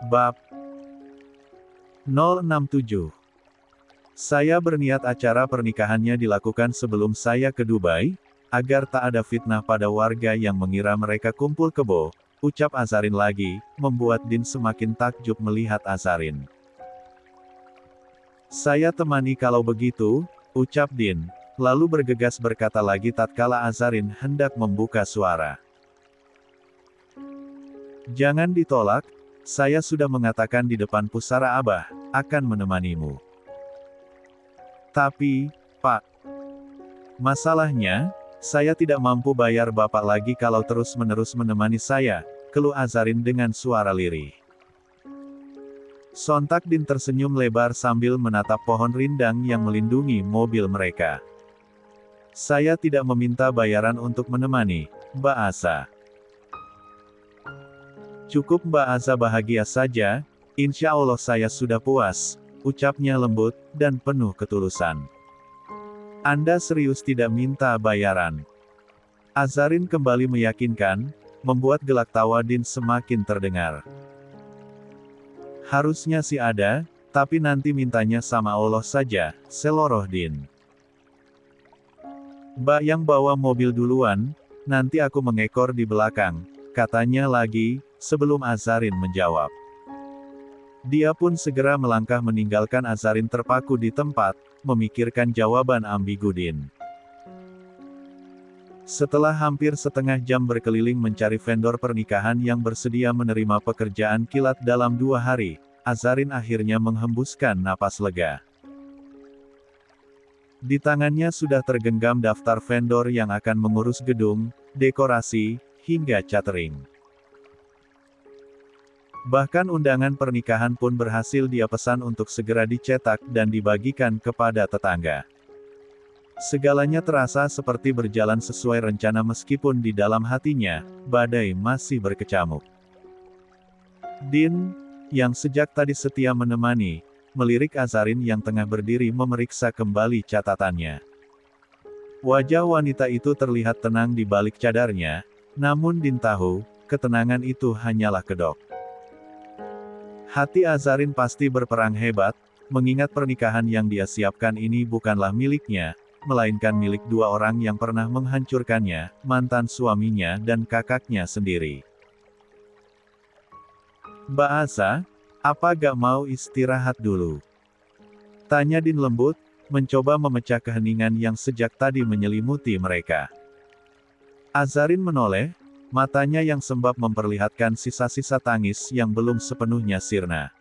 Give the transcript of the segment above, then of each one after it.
Bab 067. Saya berniat acara pernikahannya dilakukan sebelum saya ke Dubai, agar tak ada fitnah pada warga yang mengira mereka kumpul kebo, ucap Azarin lagi, membuat Din semakin takjub melihat Azarin. Saya temani kalau begitu, ucap Din, lalu bergegas berkata lagi tatkala Azarin hendak membuka suara. Jangan ditolak, saya sudah mengatakan di depan pusara Abah, akan menemanimu. Tapi, Pak, masalahnya, saya tidak mampu bayar Bapak lagi kalau terus-menerus menemani saya, keluh Azarin dengan suara lirih. Sontak Din tersenyum lebar sambil menatap pohon rindang yang melindungi mobil mereka. Saya tidak meminta bayaran untuk menemani, Mbak Asa. Cukup Mbak Asa bahagia saja, insya Allah saya sudah puas, ucapnya lembut, dan penuh ketulusan. Anda serius tidak minta bayaran? Azarin kembali meyakinkan, membuat gelak tawa Din semakin terdengar. Harusnya sih ada, tapi nanti mintanya sama Allah saja, seloroh Din. Mbak yang bawa mobil duluan, nanti aku mengekor di belakang, katanya lagi, sebelum Azarin menjawab. Dia pun segera melangkah meninggalkan Azarin terpaku di tempat, memikirkan jawaban ambigu Din. Setelah hampir setengah jam berkeliling mencari vendor pernikahan yang bersedia menerima pekerjaan kilat dalam 2 hari, Azarin akhirnya menghembuskan napas lega. Di tangannya sudah tergenggam daftar vendor yang akan mengurus gedung, dekorasi, hingga catering. Bahkan undangan pernikahan pun berhasil dia pesan untuk segera dicetak dan dibagikan kepada tetangga. Segalanya terasa seperti berjalan sesuai rencana meskipun di dalam hatinya, badai masih berkecamuk. Din, yang sejak tadi setia menemani, melirik Azarin yang tengah berdiri memeriksa kembali catatannya. Wajah wanita itu terlihat tenang di balik cadarnya, namun Din tahu, ketenangan itu hanyalah kedok. Hati Azarin pasti berperang hebat, mengingat pernikahan yang dia siapkan ini bukanlah miliknya, melainkan milik 2 orang yang pernah menghancurkannya, mantan suaminya dan kakaknya sendiri. Mbak Asa, apa gak mau istirahat dulu? Tanya Din lembut, mencoba memecah keheningan yang sejak tadi menyelimuti mereka. Azarin menoleh, matanya yang sembab memperlihatkan sisa-sisa tangis yang belum sepenuhnya sirna.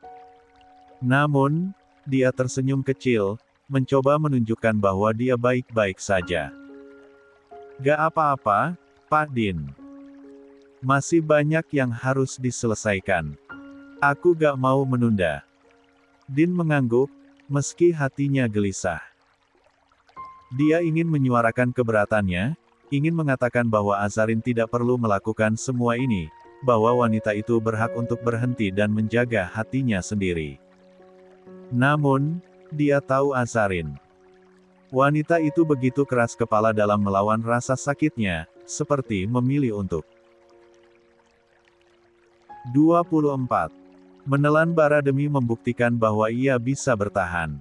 Namun, dia tersenyum kecil, mencoba menunjukkan bahwa dia baik-baik saja. Gak apa-apa, Pak Din. Masih banyak yang harus diselesaikan. Aku gak mau menunda. Din mengangguk, meski hatinya gelisah. Dia ingin menyuarakan keberatannya, ingin mengatakan bahwa Azarin tidak perlu melakukan semua ini, bahwa wanita itu berhak untuk berhenti dan menjaga hatinya sendiri. Namun, dia tahu Azarin. Wanita itu begitu keras kepala dalam melawan rasa sakitnya, seperti memilih untuk 24. Menelan bara demi membuktikan bahwa ia bisa bertahan.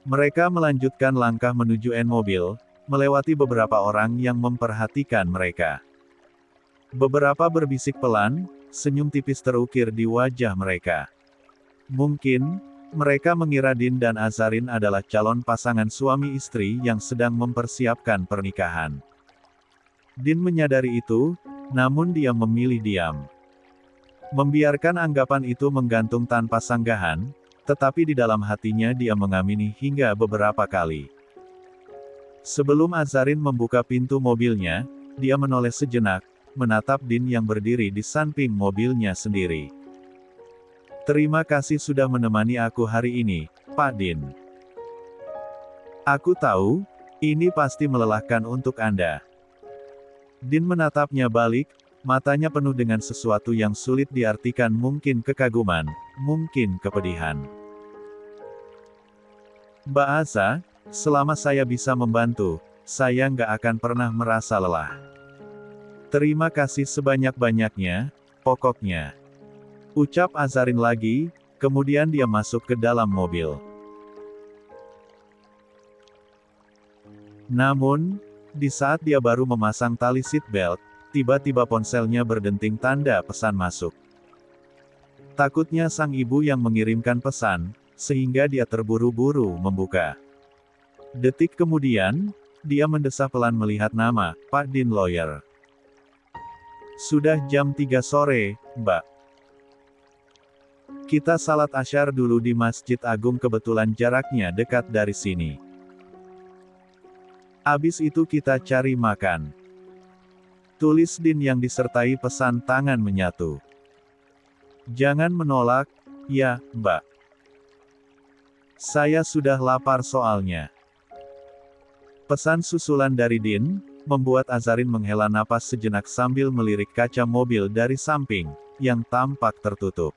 Mereka melanjutkan langkah menuju mobil, melewati beberapa orang yang memperhatikan mereka. Beberapa berbisik pelan, senyum tipis terukir di wajah mereka. Mungkin, mereka mengira Din dan Azarin adalah calon pasangan suami istri yang sedang mempersiapkan pernikahan. Din menyadari itu, namun dia memilih diam. Membiarkan anggapan itu menggantung tanpa sanggahan, tetapi di dalam hatinya dia mengamini hingga beberapa kali. Sebelum Azarin membuka pintu mobilnya, dia menoleh sejenak, menatap Din yang berdiri di samping mobilnya sendiri. Terima kasih sudah menemani aku hari ini, Pak Din. Aku tahu, ini pasti melelahkan untuk Anda. Din menatapnya balik, matanya penuh dengan sesuatu yang sulit diartikan, mungkin kekaguman, mungkin kepedihan. Mbak Asa, selama saya bisa membantu, saya nggak akan pernah merasa lelah. Terima kasih sebanyak-banyaknya, pokoknya. Ucap Azarin lagi, kemudian dia masuk ke dalam mobil. Namun, di saat dia baru memasang tali seatbelt, tiba-tiba ponselnya berdenting tanda pesan masuk. Takutnya sang ibu yang mengirimkan pesan, sehingga dia terburu-buru membuka. Detik kemudian, dia mendesah pelan melihat nama, Pak Dean Lawyer. Sudah jam 3 sore, Mbak. Kita salat asyar dulu di Masjid Agung, kebetulan jaraknya dekat dari sini. Abis itu kita cari makan. Tulis Dean yang disertai pesan tangan menyatu. Jangan menolak, ya, Mbak. Saya sudah lapar soalnya. Pesan susulan dari Dean, membuat Azarin menghela napas sejenak sambil melirik kaca mobil dari samping, yang tampak tertutup.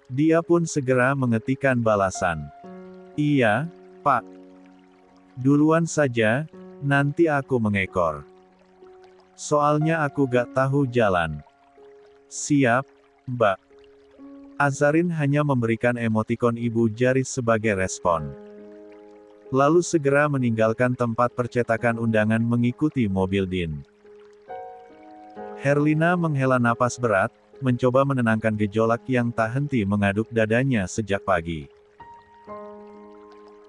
Dia pun segera mengetikkan balasan. Iya, Pak. Duluan saja, nanti aku mengekor. Soalnya aku gak tahu jalan. Siap, Mbak. Azarin hanya memberikan emotikon ibu jari sebagai respon. Lalu segera meninggalkan tempat percetakan undangan mengikuti mobil Dean. Herlina menghela napas berat, mencoba menenangkan gejolak yang tak henti mengaduk dadanya sejak pagi.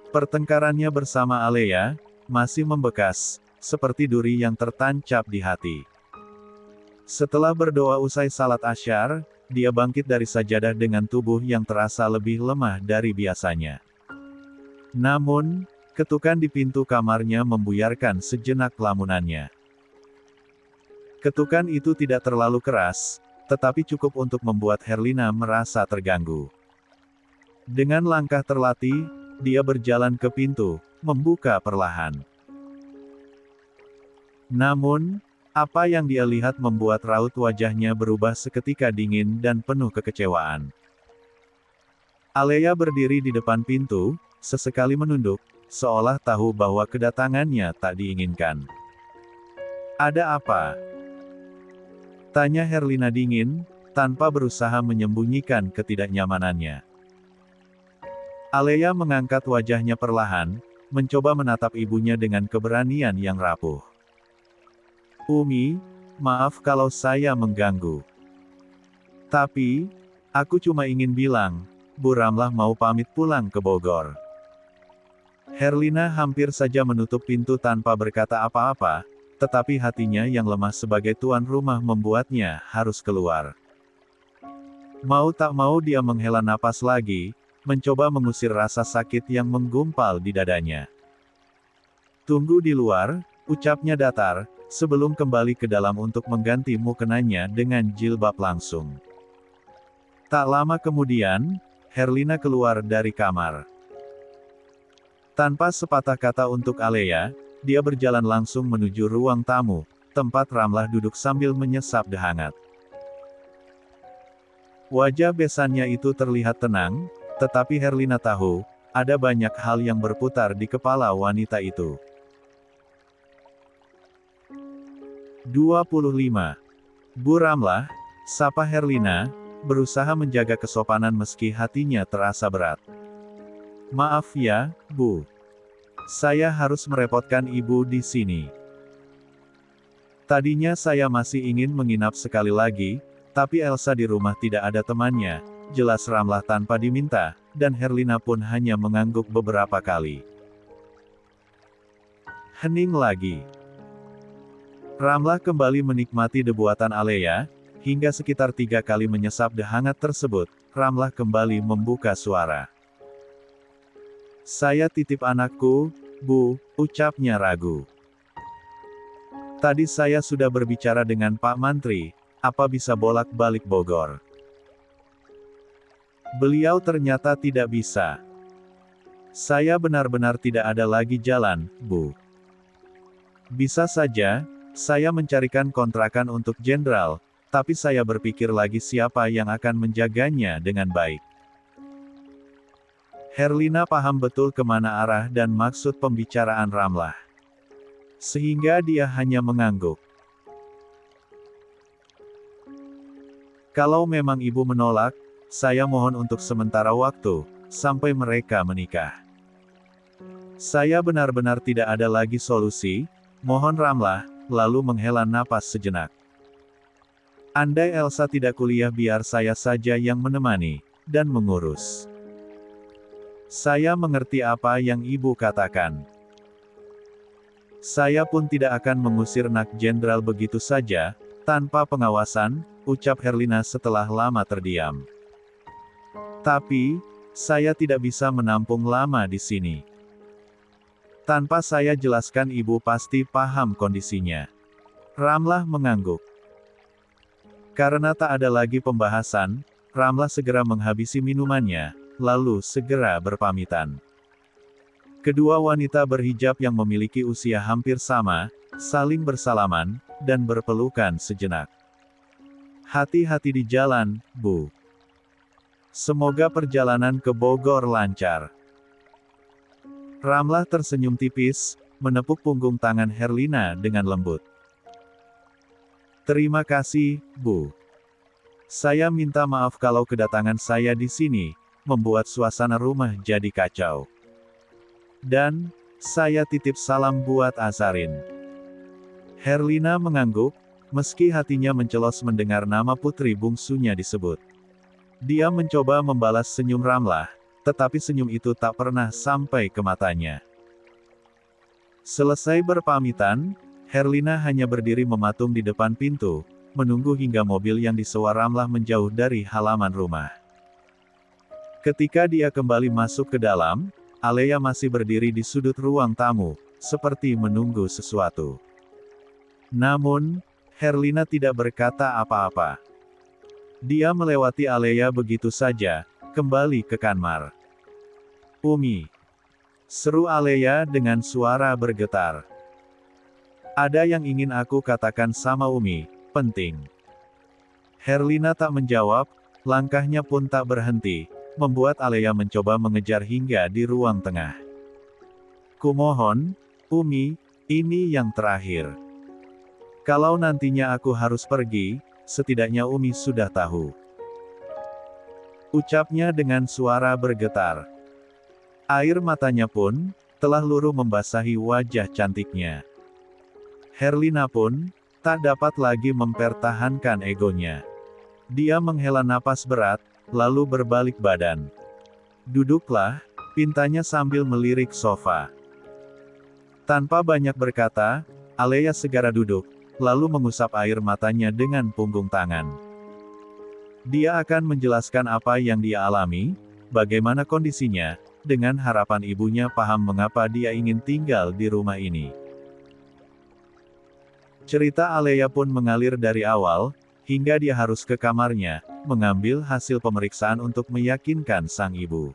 Pertengkarannya bersama Alea masih membekas, seperti duri yang tertancap di hati. Setelah berdoa usai salat asyar, dia bangkit dari sajadah dengan tubuh yang terasa lebih lemah dari biasanya. Namun, ketukan di pintu kamarnya membuyarkan sejenak lamunannya. Ketukan itu tidak terlalu keras, tetapi cukup untuk membuat Herlina merasa terganggu. Dengan langkah terlatih, dia berjalan ke pintu, membuka perlahan. Namun, apa yang dia lihat membuat raut wajahnya berubah seketika dingin dan penuh kekecewaan. Alea berdiri di depan pintu, sesekali menunduk, seolah tahu bahwa kedatangannya tak diinginkan. Ada apa? Tanya Herlina dingin, tanpa berusaha menyembunyikan ketidaknyamanannya. Alea mengangkat wajahnya perlahan, mencoba menatap ibunya dengan keberanian yang rapuh. Umi, maaf kalau saya mengganggu. Tapi, aku cuma ingin bilang, Bu Ramlah mau pamit pulang ke Bogor. Herlina hampir saja menutup pintu tanpa berkata apa-apa, tetapi hatinya yang lemah sebagai tuan rumah membuatnya harus keluar. Mau tak mau dia menghela napas lagi, mencoba mengusir rasa sakit yang menggumpal di dadanya. Tunggu di luar, ucapnya datar, sebelum kembali ke dalam untuk mengganti mukenanya dengan jilbab langsung. Tak lama kemudian, Herlina keluar dari kamar. Tanpa sepatah kata untuk Alea, dia berjalan langsung menuju ruang tamu, tempat Ramlah duduk sambil menyesap hangat. Wajah besannya itu terlihat tenang, tetapi Herlina tahu, ada banyak hal yang berputar di kepala wanita itu. 25. Bu Ramlah, sapa Herlina, berusaha menjaga kesopanan meski hatinya terasa berat. Maaf ya, Bu. Saya harus merepotkan Ibu di sini. Tadinya saya masih ingin menginap sekali lagi, tapi Elsa di rumah tidak ada temannya, jelas Ramlah tanpa diminta, dan Herlina pun hanya mengangguk beberapa kali. Hening lagi. Ramlah kembali menikmati debuatan Alea, hingga sekitar 3 kali menyesap hangat tersebut, Ramlah kembali membuka suara. Saya titip anakku, Bu, ucapnya ragu. Tadi saya sudah berbicara dengan Pak Mantri, apa bisa bolak-balik Bogor? Beliau ternyata tidak bisa. Saya benar-benar tidak ada lagi jalan, Bu. Bisa saja, saya mencarikan kontrakan untuk jenderal, tapi saya berpikir lagi siapa yang akan menjaganya dengan baik. Herlina paham betul kemana arah dan maksud pembicaraan Ramlah. Sehingga dia hanya mengangguk. Kalau memang ibu menolak, saya mohon untuk sementara waktu, sampai mereka menikah. Saya benar-benar tidak ada lagi solusi, mohon Ramlah, lalu menghela napas sejenak. Andai Elsa tidak kuliah biar saya saja yang menemani, dan mengurus. Saya mengerti apa yang ibu katakan. Saya pun tidak akan mengusir Nak Jenderal begitu saja, tanpa pengawasan, ucap Herlina setelah lama terdiam. Tapi, saya tidak bisa menampung lama di sini. Tanpa saya jelaskan ibu pasti paham kondisinya. Ramlah mengangguk. Karena tak ada lagi pembahasan, Ramlah segera menghabisi minumannya, lalu segera berpamitan. Kedua wanita berhijab yang memiliki usia hampir sama, saling bersalaman, dan berpelukan sejenak. Hati-hati di jalan, Bu. Semoga perjalanan ke Bogor lancar. Ramlah tersenyum tipis, menepuk punggung tangan Herlina dengan lembut. Terima kasih, Bu. Saya minta maaf kalau kedatangan saya di sini membuat suasana rumah jadi kacau. Dan, saya titip salam buat Azarin. Herlina mengangguk, meski hatinya mencelos mendengar nama putri bungsunya disebut. Dia mencoba membalas senyum Ramlah, tetapi senyum itu tak pernah sampai ke matanya. Selesai berpamitan, Herlina hanya berdiri mematung di depan pintu, menunggu hingga mobil yang disewa Ramlah menjauh dari halaman rumah. Ketika dia kembali masuk ke dalam, Alea masih berdiri di sudut ruang tamu, seperti menunggu sesuatu. Namun, Herlina tidak berkata apa-apa. Dia melewati Alea begitu saja, kembali ke kamar. Umi. Seru Alea dengan suara bergetar. Ada yang ingin aku katakan sama Umi, penting. Herlina tak menjawab, langkahnya pun tak berhenti, membuat Alea mencoba mengejar hingga di ruang tengah. Kumohon, Umi, ini yang terakhir. Kalau nantinya aku harus pergi, setidaknya Umi sudah tahu. Ucapnya dengan suara bergetar. Air matanya pun telah luruh membasahi wajah cantiknya. Herlina pun tak dapat lagi mempertahankan egonya. Dia menghela napas berat, lalu berbalik badan. Duduklah, pintanya sambil melirik sofa. Tanpa banyak berkata, Alea segera duduk, lalu mengusap air matanya dengan punggung tangan. Dia akan menjelaskan apa yang dia alami, bagaimana kondisinya, dengan harapan ibunya paham mengapa dia ingin tinggal di rumah ini. Cerita Alea pun mengalir dari awal, hingga dia harus ke kamarnya, mengambil hasil pemeriksaan untuk meyakinkan sang ibu.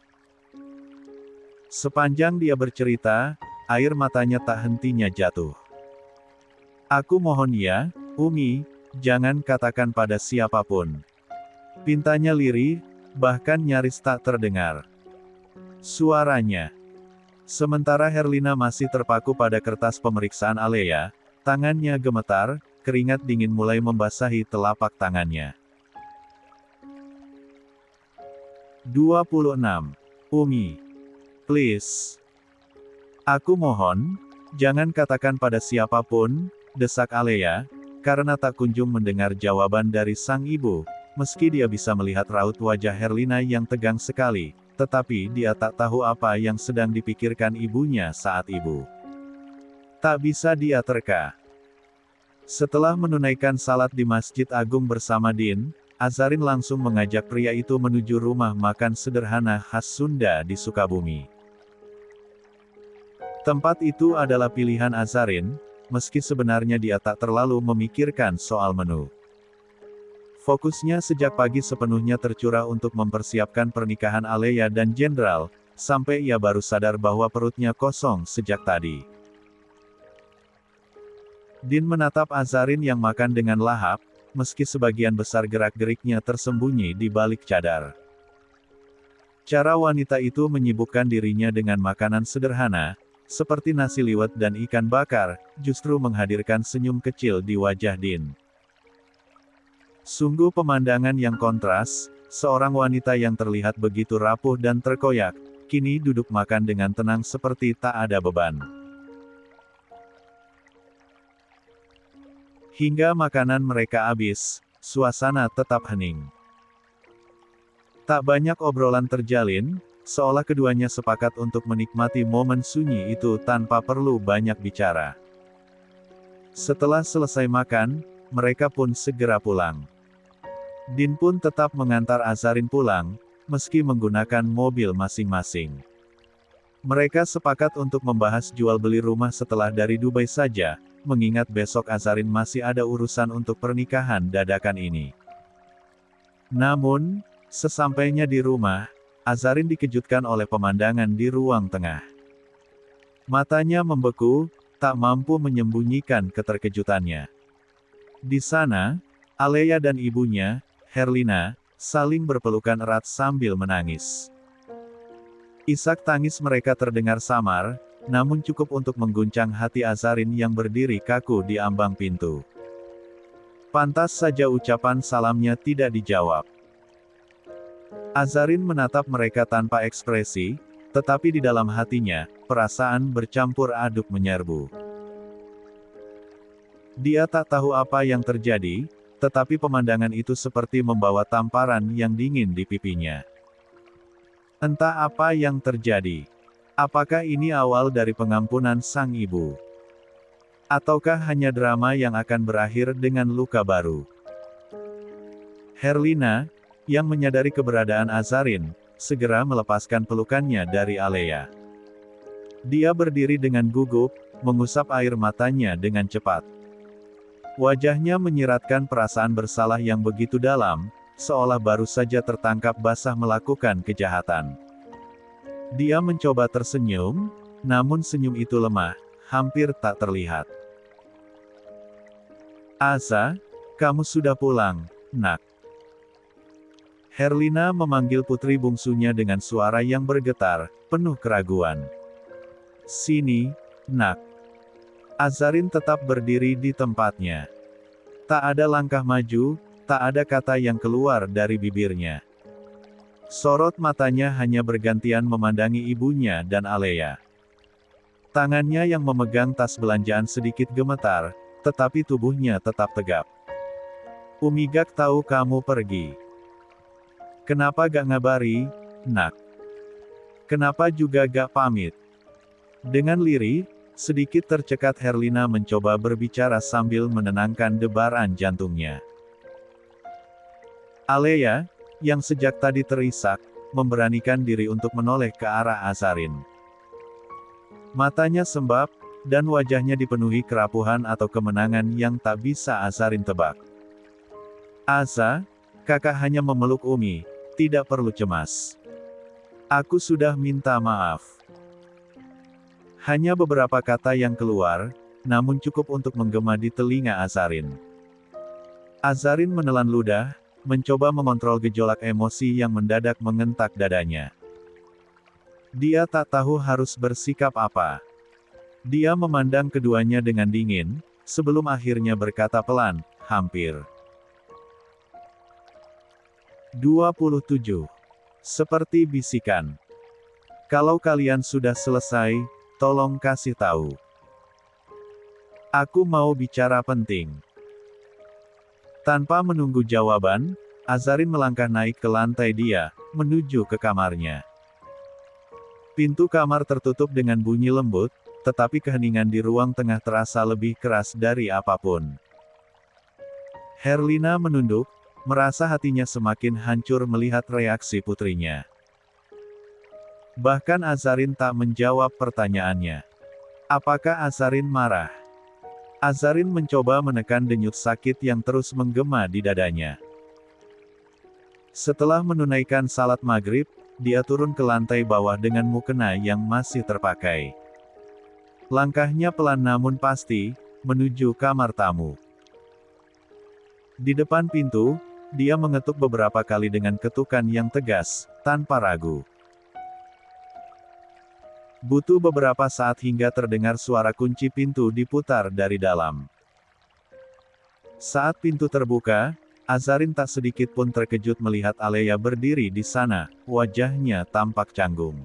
Sepanjang dia bercerita, air matanya tak hentinya jatuh. Aku mohon ya, Umi, jangan katakan pada siapapun. Pintanya lirih, bahkan nyaris tak terdengar suaranya. Sementara Herlina masih terpaku pada kertas pemeriksaan Alea, tangannya gemetar, keringat dingin mulai membasahi telapak tangannya. 26. Umi. Please. Aku mohon, jangan katakan pada siapapun, desak Alea, karena tak kunjung mendengar jawaban dari sang ibu, meski dia bisa melihat raut wajah Herlina yang tegang sekali, tetapi dia tak tahu apa yang sedang dipikirkan ibunya saat ibu. Tak bisa dia terka. Setelah menunaikan salat di Masjid Agung bersama Din, Azarin langsung mengajak pria itu menuju rumah makan sederhana khas Sunda di Sukabumi. Tempat itu adalah pilihan Azarin, meski sebenarnya dia tak terlalu memikirkan soal menu. Fokusnya sejak pagi sepenuhnya tercurah untuk mempersiapkan pernikahan Alea dan Jenderal, sampai ia baru sadar bahwa perutnya kosong sejak tadi. Din menatap Azarin yang makan dengan lahap, meski sebagian besar gerak-geriknya tersembunyi di balik cadar. Cara wanita itu menyibukkan dirinya dengan makanan sederhana, seperti nasi liwet dan ikan bakar, justru menghadirkan senyum kecil di wajah Din. Sungguh pemandangan yang kontras, seorang wanita yang terlihat begitu rapuh dan terkoyak, kini duduk makan dengan tenang seperti tak ada beban. Hingga makanan mereka habis, suasana tetap hening. Tak banyak obrolan terjalin, seolah keduanya sepakat untuk menikmati momen sunyi itu tanpa perlu banyak bicara. Setelah selesai makan, mereka pun segera pulang. Din pun tetap mengantar Azarin pulang, meski menggunakan mobil masing-masing. Mereka sepakat untuk membahas jual beli rumah setelah dari Dubai saja, mengingat besok Azarin masih ada urusan untuk pernikahan dadakan ini. Namun, sesampainya di rumah, Azarin dikejutkan oleh pemandangan di ruang tengah. Matanya membeku, tak mampu menyembunyikan keterkejutannya. Di sana, Alea dan ibunya, Herlina, saling berpelukan erat sambil menangis. Isak tangis mereka terdengar samar, namun cukup untuk mengguncang hati Azarin yang berdiri kaku di ambang pintu. Pantas saja ucapan salamnya tidak dijawab. Azarin menatap mereka tanpa ekspresi, tetapi di dalam hatinya, perasaan bercampur aduk menyerbu. Dia tak tahu apa yang terjadi, tetapi pemandangan itu seperti membawa tamparan yang dingin di pipinya. Entah apa yang terjadi. Apakah ini awal dari pengampunan sang ibu? Ataukah hanya drama yang akan berakhir dengan luka baru? Herlina, yang menyadari keberadaan Azarin, segera melepaskan pelukannya dari Alea. Dia berdiri dengan gugup, mengusap air matanya dengan cepat. Wajahnya menyiratkan perasaan bersalah yang begitu dalam, seolah baru saja tertangkap basah melakukan kejahatan. Dia mencoba tersenyum, namun senyum itu lemah, hampir tak terlihat. "Aza, kamu sudah pulang, nak." Herlina memanggil putri bungsunya dengan suara yang bergetar, penuh keraguan. "Sini, nak." Azarin tetap berdiri di tempatnya. Tak ada langkah maju, tak ada kata yang keluar dari bibirnya. Sorot matanya hanya bergantian memandangi ibunya dan Alea. Tangannya yang memegang tas belanjaan sedikit gemetar, tetapi tubuhnya tetap tegap. "Umi Gak tahu kamu pergi. Kenapa gak ngabari, nak? Kenapa juga gak pamit?" Dengan lirih, sedikit tercekat Herlina mencoba berbicara sambil menenangkan debaran jantungnya. Alea, yang sejak tadi terisak, memberanikan diri untuk menoleh ke arah Azarin. Matanya sembab, dan wajahnya dipenuhi kerapuhan atau kemenangan yang tak bisa Azarin tebak. "Aza, kakak hanya memeluk Umi, tidak perlu cemas. Aku sudah minta maaf." Hanya beberapa kata yang keluar, namun cukup untuk menggema di telinga Azarin. Azarin menelan ludah, mencoba mengontrol gejolak emosi yang mendadak mengentak dadanya. Dia tak tahu harus bersikap apa. Dia memandang keduanya dengan dingin, sebelum akhirnya berkata pelan, hampir. 27. Seperti bisikan. "Kalau kalian sudah selesai, tolong kasih tahu. Aku mau bicara penting." Tanpa menunggu jawaban, Azarin melangkah naik ke lantai dia, menuju ke kamarnya. Pintu kamar tertutup dengan bunyi lembut, tetapi keheningan di ruang tengah terasa lebih keras dari apapun. Herlina menunduk, merasa hatinya semakin hancur melihat reaksi putrinya. Bahkan Azarin tak menjawab pertanyaannya. Apakah Azarin marah? Azarin mencoba menekan denyut sakit yang terus menggema di dadanya. Setelah menunaikan salat maghrib, dia turun ke lantai bawah dengan mukena yang masih terpakai. Langkahnya pelan namun pasti, menuju kamar tamu. Di depan pintu, dia mengetuk beberapa kali dengan ketukan yang tegas, tanpa ragu. Butuh beberapa saat hingga terdengar suara kunci pintu diputar dari dalam. Saat pintu terbuka, Azarin tak sedikit pun terkejut melihat Aleya berdiri di sana, wajahnya tampak canggung.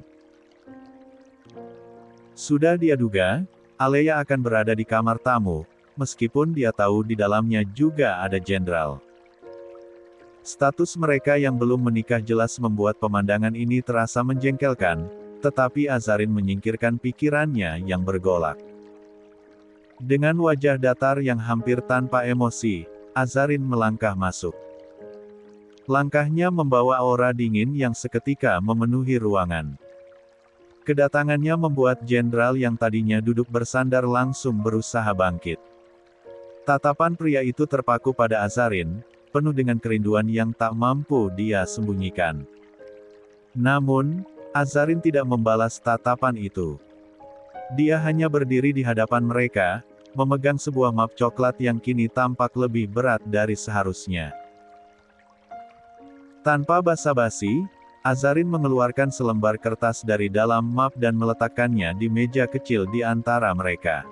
Sudah dia duga, Aleya akan berada di kamar tamu, meskipun dia tahu di dalamnya juga ada jenderal. Status mereka yang belum menikah jelas membuat pemandangan ini terasa menjengkelkan, tetapi Azarin menyingkirkan pikirannya yang bergolak. Dengan wajah datar yang hampir tanpa emosi, Azarin melangkah masuk. Langkahnya membawa aura dingin yang seketika memenuhi ruangan. Kedatangannya membuat jenderal yang tadinya duduk bersandar langsung berusaha bangkit. Tatapan pria itu terpaku pada Azarin, penuh dengan kerinduan yang tak mampu dia sembunyikan. Namun, Azarin tidak membalas tatapan itu. Dia hanya berdiri di hadapan mereka, memegang sebuah map coklat yang kini tampak lebih berat dari seharusnya. Tanpa basa-basi, Azarin mengeluarkan selembar kertas dari dalam map dan meletakkannya di meja kecil di antara mereka.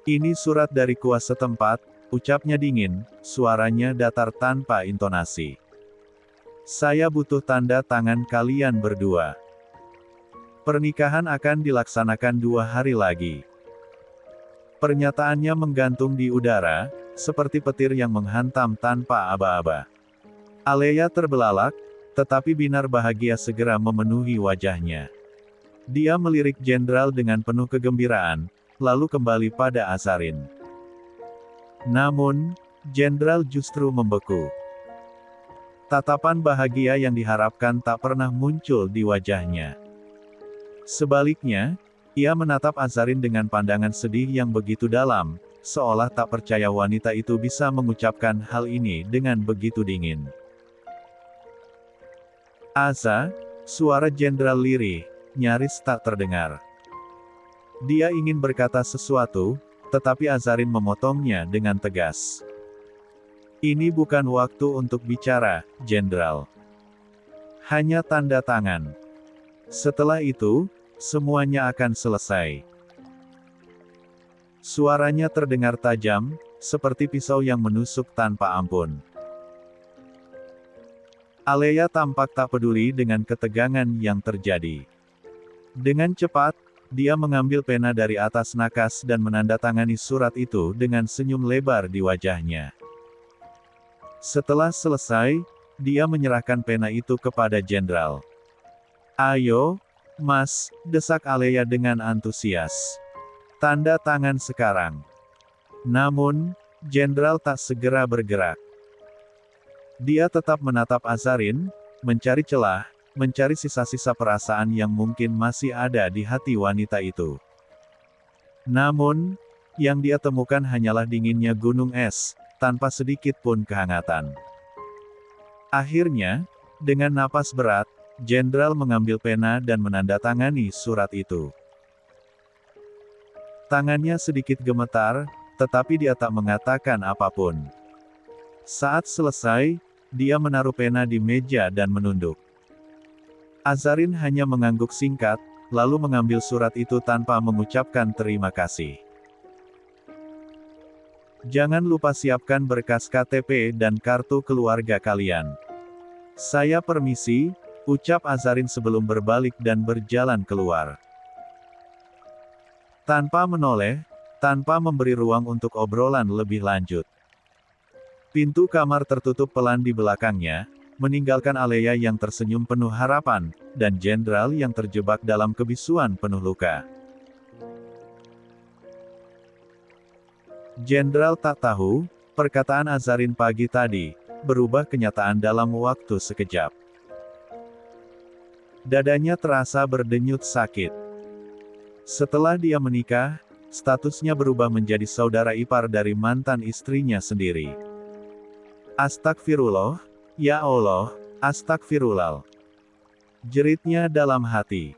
"Ini surat dari kuasa tempat," ucapnya dingin, suaranya datar tanpa intonasi. "Saya butuh tanda tangan kalian berdua. Pernikahan akan dilaksanakan 2 hari lagi." Pernyataannya menggantung di udara, seperti petir yang menghantam tanpa aba-aba. Aleya terbelalak, tetapi binar bahagia segera memenuhi wajahnya. Dia melirik jenderal dengan penuh kegembiraan, lalu kembali pada Azarin. Namun, jenderal justru membeku. Tatapan bahagia yang diharapkan tak pernah muncul di wajahnya. Sebaliknya, ia menatap Azarin dengan pandangan sedih yang begitu dalam, seolah tak percaya wanita itu bisa mengucapkan hal ini dengan begitu dingin. "Aza," suara jenderal lirih, nyaris tak terdengar. Dia ingin berkata sesuatu, tetapi Azarin memotongnya dengan tegas. "Ini bukan waktu untuk bicara, jenderal. Hanya tanda tangan. Setelah itu, semuanya akan selesai." Suaranya terdengar tajam, seperti pisau yang menusuk tanpa ampun. Aleya tampak tak peduli dengan ketegangan yang terjadi. Dengan cepat, dia mengambil pena dari atas nakas dan menandatangani surat itu dengan senyum lebar di wajahnya. Setelah selesai, dia menyerahkan pena itu kepada jenderal. "Ayo, Mas," desak Aleya dengan antusias. "Tanda tangan sekarang." Namun, jenderal tak segera bergerak. Dia tetap menatap Azarin, mencari celah, mencari sisa-sisa perasaan yang mungkin masih ada di hati wanita itu. Namun, yang dia temukan hanyalah dinginnya gunung es, tanpa sedikit pun kehangatan. Akhirnya, dengan napas berat, jenderal mengambil pena dan menandatangani surat itu. Tangannya sedikit gemetar, tetapi dia tak mengatakan apapun. Saat selesai, dia menaruh pena di meja dan menunduk. Azarin hanya mengangguk singkat, lalu mengambil surat itu tanpa mengucapkan terima kasih. "Jangan lupa siapkan berkas KTP dan kartu keluarga kalian. Saya permisi," ucap Azarin sebelum berbalik dan berjalan keluar. Tanpa menoleh, tanpa memberi ruang untuk obrolan lebih lanjut. Pintu kamar tertutup pelan di belakangnya, meninggalkan Aleya yang tersenyum penuh harapan, dan jenderal yang terjebak dalam kebisuan penuh luka. Jenderal tak tahu, perkataan Azarin pagi tadi, berubah kenyataan dalam waktu sekejap. Dadanya terasa berdenyut sakit. Setelah dia menikah, statusnya berubah menjadi saudara ipar dari mantan istrinya sendiri. "Astagfirullah, ya Allah, astagfirullah," jeritnya dalam hati.